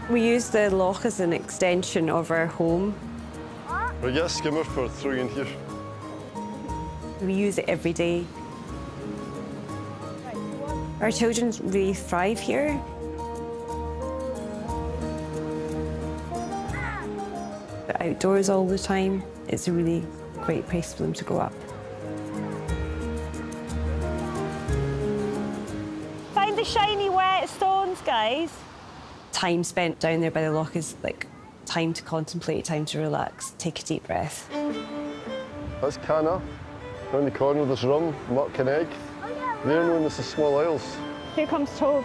We use the loch as an extension of our home. We get a skimmer for throwing in here. We use it every day. Our children really thrive here. They're outdoors all the time. It's a really great place for them to grow up. Find the shiny wet stones, guys. Time spent down there by the loch is like time to contemplate, time to relax, take a deep breath. That's Canna. Down the corner there's Rum, Muck and Egg. They're known as the Small Isles. Here comes Tove.